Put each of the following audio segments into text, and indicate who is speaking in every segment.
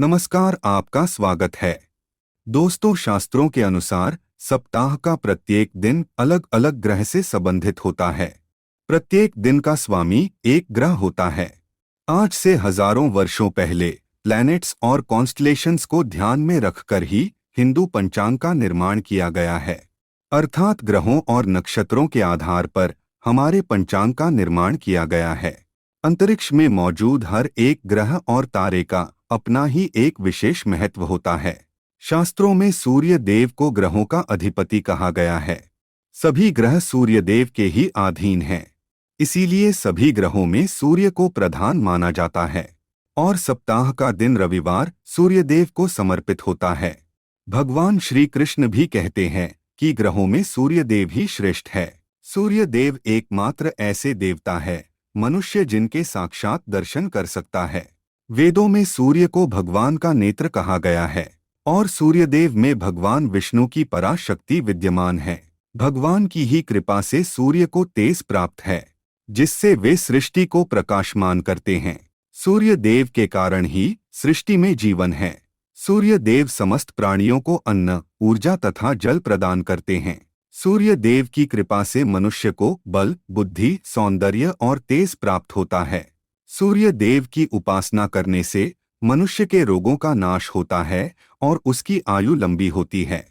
Speaker 1: नमस्कार, आपका स्वागत है। दोस्तों, शास्त्रों के अनुसार सप्ताह का प्रत्येक दिन अलग अलग ग्रह से संबंधित होता है। प्रत्येक दिन का स्वामी एक ग्रह होता है। आज से हजारों वर्षों पहले प्लैनेट्स और कॉन्स्टलेशंस को ध्यान में रखकर ही हिंदू पंचांग का निर्माण किया गया है। अर्थात ग्रहों और नक्षत्रों के आधार पर हमारे पंचांग का निर्माण किया गया है। अंतरिक्ष में मौजूद हर एक ग्रह और तारे का अपना ही एक विशेष महत्व होता है। शास्त्रों में सूर्य देव को ग्रहों का अधिपति कहा गया है। सभी ग्रह सूर्य देव के ही अधीन हैं। इसीलिए सभी ग्रहों में सूर्य को प्रधान माना जाता है और सप्ताह का दिन रविवार सूर्य देव को समर्पित होता है। भगवान श्री कृष्ण भी कहते हैं कि ग्रहों में सूर्य देव ही श्रेष्ठ है। सूर्य देव एकमात्र ऐसे देवता है मनुष्य जिनके साक्षात दर्शन कर सकता है। वेदों में सूर्य को भगवान का नेत्र कहा गया है और सूर्यदेव में भगवान विष्णु की पराशक्ति विद्यमान है। भगवान की ही कृपा से सूर्य को तेज प्राप्त है, जिससे वे सृष्टि को प्रकाशमान करते हैं। सूर्य देव के कारण ही सृष्टि में जीवन है। सूर्य देव समस्त प्राणियों को अन्न, ऊर्जा तथा जल प्रदान करते हैं। सूर्य देव की कृपा से मनुष्य को बल, बुद्धि, सौंदर्य और तेज प्राप्त होता है। सूर्य देव की उपासना करने से मनुष्य के रोगों का नाश होता है और उसकी आयु लंबी होती है।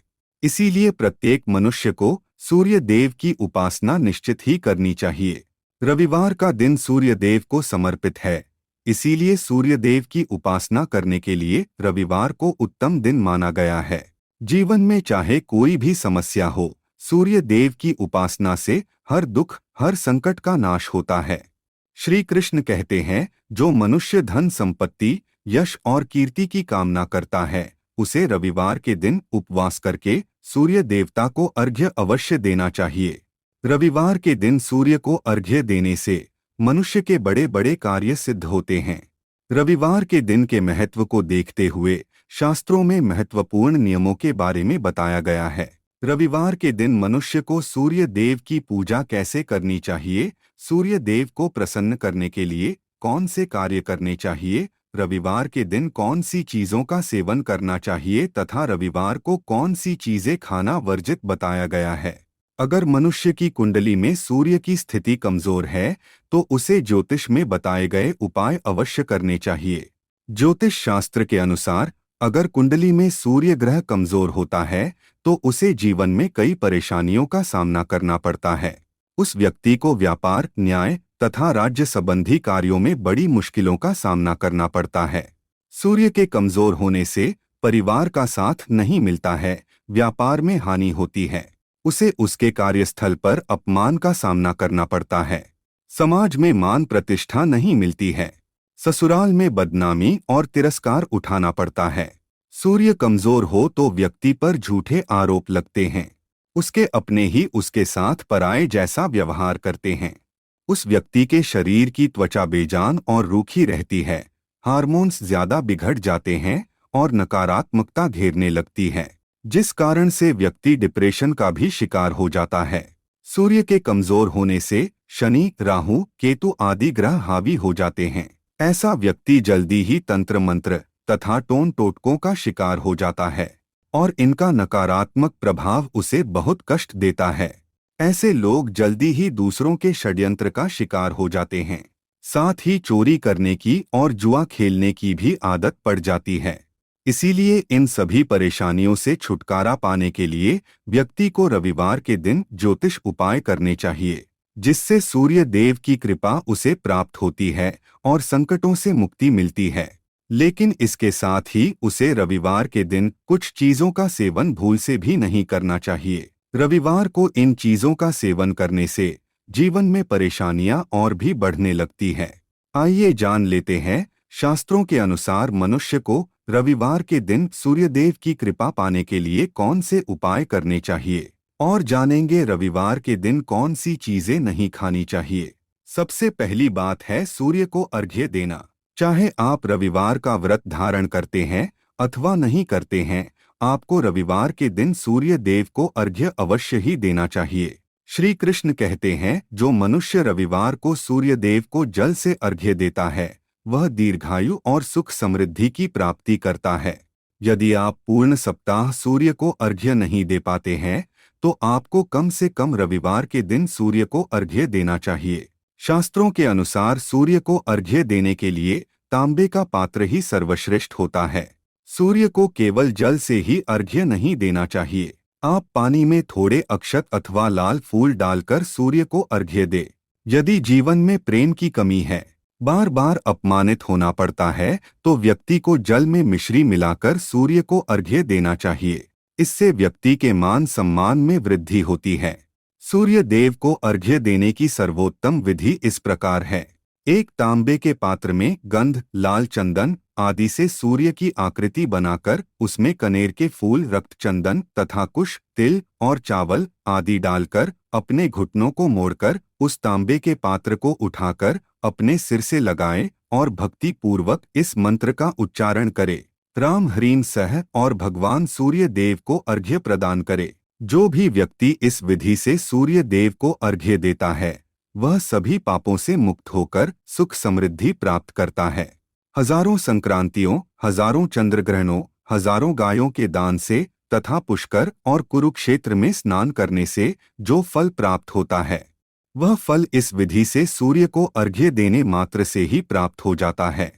Speaker 1: इसीलिए प्रत्येक मनुष्य को सूर्य देव की उपासना निश्चित ही करनी चाहिए। रविवार का दिन सूर्य देव को समर्पित है, इसीलिए सूर्य देव की उपासना करने के लिए रविवार को उत्तम दिन माना गया है। जीवन में चाहे कोई भी समस्या हो, सूर्य देव की उपासना से हर दुख, हर संकट का नाश होता है। श्री कृष्ण कहते हैं, जो मनुष्य धन संपत्ति, यश और कीर्ति की कामना करता है, उसे रविवार के दिन उपवास करके सूर्य देवता को अर्घ्य अवश्य देना चाहिए। रविवार के दिन सूर्य को अर्घ्य देने से मनुष्य के बड़े बड़े कार्य सिद्ध होते हैं। रविवार के दिन के महत्व को देखते हुए शास्त्रों में महत्वपूर्ण नियमों के बारे में बताया गया है। रविवार के दिन मनुष्य को सूर्य देव की पूजा कैसे करनी चाहिए, सूर्य देव को प्रसन्न करने के लिए कौन से कार्य करने चाहिए, रविवार के दिन कौन सी चीजों का सेवन करना चाहिए तथा रविवार को कौन सी चीजें खाना वर्जित बताया गया है। अगर मनुष्य की कुंडली में सूर्य की स्थिति कमजोर है तो उसे ज्योतिष में बताए गए उपाय अवश्य करने चाहिए। ज्योतिष शास्त्र के अनुसार अगर कुंडली में सूर्य ग्रह कमजोर होता है तो उसे जीवन में कई परेशानियों का सामना करना पड़ता है। उस व्यक्ति को व्यापार, न्याय तथा राज्य संबंधी कार्यों में बड़ी मुश्किलों का सामना करना पड़ता है। सूर्य के कमजोर होने से परिवार का साथ नहीं मिलता है, व्यापार में हानि होती है, उसे उसके कार्यस्थल पर अपमान का सामना करना पड़ता है, समाज में मान प्रतिष्ठा नहीं मिलती है, ससुराल में बदनामी और तिरस्कार उठाना पड़ता है। सूर्य कमजोर हो तो व्यक्ति पर झूठे आरोप लगते हैं, उसके अपने ही उसके साथ पराये जैसा व्यवहार करते हैं। उस व्यक्ति के शरीर की त्वचा बेजान और रूखी रहती है, हार्मोन्स ज्यादा बिगड़ जाते हैं और नकारात्मकता घेरने लगती है, जिस कारण से व्यक्ति डिप्रेशन का भी शिकार हो जाता है। सूर्य के कमजोर होने से शनि, राहु, केतु आदि ग्रह हावी हो जाते हैं। ऐसा व्यक्ति जल्दी ही तंत्र मंत्र तथा टोन टोटकों का शिकार हो जाता है और इनका नकारात्मक प्रभाव उसे बहुत कष्ट देता है। ऐसे लोग जल्दी ही दूसरों के षड्यंत्र का शिकार हो जाते हैं। साथ ही चोरी करने की और जुआ खेलने की भी आदत पड़ जाती है। इसीलिए इन सभी परेशानियों से छुटकारा पाने के लिए व्यक्ति को रविवार के दिन ज्योतिष उपाय करने चाहिए, जिससे सूर्य देव की कृपा उसे प्राप्त होती है और संकटों से मुक्ति मिलती है। लेकिन इसके साथ ही उसे रविवार के दिन कुछ चीजों का सेवन भूल से भी नहीं करना चाहिए। रविवार को इन चीजों का सेवन करने से जीवन में परेशानियां और भी बढ़ने लगती है। आइए जान लेते हैं शास्त्रों के अनुसार मनुष्य को रविवार के दिन सूर्यदेव की कृपा पाने के लिए कौन से उपाय करने चाहिए और जानेंगे रविवार के दिन कौन सी चीजें नहीं खानी चाहिए। सबसे पहली बात है सूर्य को अर्घ्य देना। चाहे आप रविवार का व्रत धारण करते हैं अथवा नहीं करते हैं, आपको रविवार के दिन सूर्य देव को अर्घ्य अवश्य ही देना चाहिए। श्री कृष्ण कहते हैं, जो मनुष्य रविवार को सूर्य देव को जल से अर्घ्य देता है वह दीर्घायु और सुख समृद्धि की प्राप्ति करता है। यदि आप पूर्ण सप्ताह सूर्य को अर्घ्य नहीं दे पाते हैं तो आपको कम से कम रविवार के दिन सूर्य को अर्घ्य देना चाहिए। शास्त्रों के अनुसार सूर्य को अर्घ्य देने के लिए तांबे का पात्र ही सर्वश्रेष्ठ होता है। सूर्य को केवल जल से ही अर्घ्य नहीं देना चाहिए। आप पानी में थोड़े अक्षत अथवा लाल फूल डालकर सूर्य को अर्घ्य दे। यदि जीवन में प्रेम की कमी है, बार बार अपमानित होना पड़ता है, तो व्यक्ति को जल में मिश्री मिलाकर सूर्य को अर्घ्य देना चाहिए। इससे व्यक्ति के मान सम्मान में वृद्धि होती है। सूर्य देव को अर्घ्य देने की सर्वोत्तम विधि इस प्रकार है। एक तांबे के पात्र में गंध, लाल चंदन आदि से सूर्य की आकृति बनाकर उसमें कनेर के फूल, रक्त चंदन तथा कुश, तिल और चावल आदि डालकर अपने घुटनों को मोड़कर उस तांबे के पात्र को उठाकर अपने सिर से लगाएं और भक्ति पूर्वक इस मंत्र का उच्चारण करे, राम ह्रीं सह, और भगवान सूर्य देव को अर्घ्य प्रदान करे। जो भी व्यक्ति इस विधि से सूर्य देव को अर्घ्य देता है वह सभी पापों से मुक्त होकर सुख समृद्धि प्राप्त करता है। हजारों संक्रांतियों, हजारों चंद्रग्रहणों, हजारों गायों के दान से तथा पुष्कर और कुरुक्षेत्र में स्नान करने से जो फल प्राप्त होता है वह फल इस विधि से सूर्य को अर्घ्य देने मात्र से ही प्राप्त हो जाता है।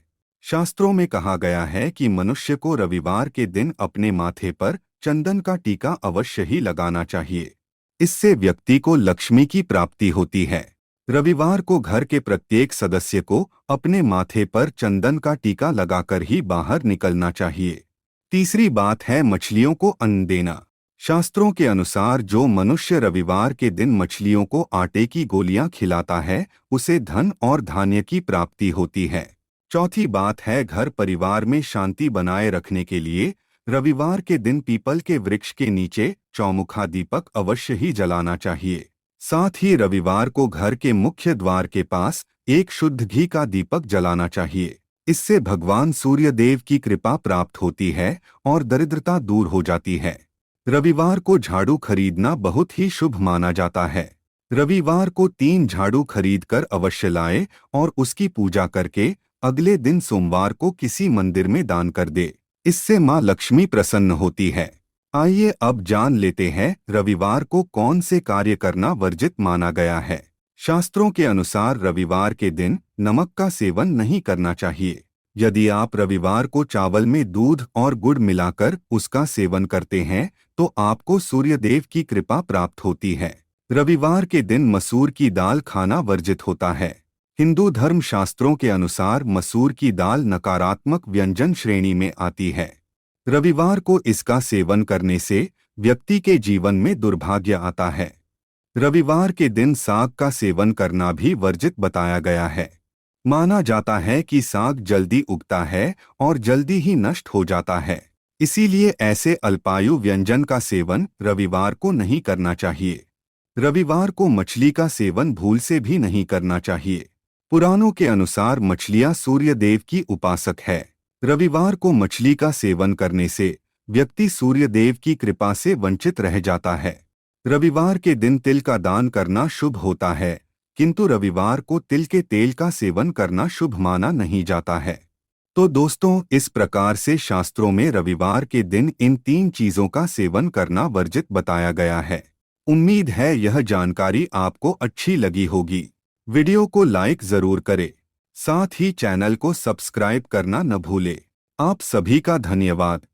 Speaker 1: शास्त्रों में कहा गया है कि मनुष्य को रविवार के दिन अपने माथे पर चंदन का टीका अवश्य ही लगाना चाहिए। इससे व्यक्ति को लक्ष्मी की प्राप्ति होती है। रविवार को घर के प्रत्येक सदस्य को अपने माथे पर चंदन का टीका लगाकर ही बाहर निकलना चाहिए। तीसरी बात है मछलियों को अन्न देना। शास्त्रों के अनुसार जो मनुष्य रविवार के दिन मछलियों को आटे की गोलियां खिलाता है उसे धन और धान्य की प्राप्ति होती है। चौथी बात है घर परिवार में शांति बनाए रखने के लिए रविवार के दिन पीपल के वृक्ष के नीचे चौमुखा दीपक अवश्य ही जलाना चाहिए। साथ ही रविवार को घर के मुख्य द्वार के पास एक शुद्ध घी का दीपक जलाना चाहिए। इससे भगवान सूर्य देव की कृपा प्राप्त होती है और दरिद्रता दूर हो जाती है। रविवार को झाड़ू खरीदना बहुत ही शुभ माना जाता है। रविवार को 3 झाड़ू खरीदकर अवश्य लाए और उसकी पूजा करके अगले दिन सोमवार को किसी मंदिर में दान कर दे। इससे माँ लक्ष्मी प्रसन्न होती है। आइए अब जान लेते हैं रविवार को कौन से कार्य करना वर्जित माना गया है। शास्त्रों के अनुसार रविवार के दिन नमक का सेवन नहीं करना चाहिए। यदि आप रविवार को चावल में दूध और गुड़ मिलाकर उसका सेवन करते हैं तो आपको सूर्यदेव की कृपा प्राप्त होती है। रविवार के दिन मसूर की दाल खाना वर्जित होता है। हिंदू धर्म शास्त्रों के अनुसार मसूर की दाल नकारात्मक व्यंजन श्रेणी में आती है। रविवार को इसका सेवन करने से व्यक्ति के जीवन में दुर्भाग्य आता है। रविवार के दिन साग का सेवन करना भी वर्जित बताया गया है। माना जाता है कि साग जल्दी उगता है और जल्दी ही नष्ट हो जाता है, इसीलिए ऐसे अल्पायु व्यंजन का सेवन रविवार को नहीं करना चाहिए। रविवार को मछली का सेवन भूल से भी नहीं करना चाहिए। पुराणों के अनुसार मछलियां सूर्य देव की उपासक है। रविवार को मछली का सेवन करने से व्यक्ति सूर्य देव की कृपा से वंचित रह जाता है। रविवार के दिन तिल का दान करना शुभ होता है, किंतु रविवार को तिल के तेल का सेवन करना शुभ माना नहीं जाता है। तो दोस्तों, इस प्रकार से शास्त्रों में रविवार के दिन इन 3 चीजों का सेवन करना वर्जित बताया गया है। उम्मीद है यह जानकारी आपको अच्छी लगी होगी। वीडियो को लाइक जरूर करें, साथ ही चैनल को सब्सक्राइब करना न भूलें। आप सभी का धन्यवाद।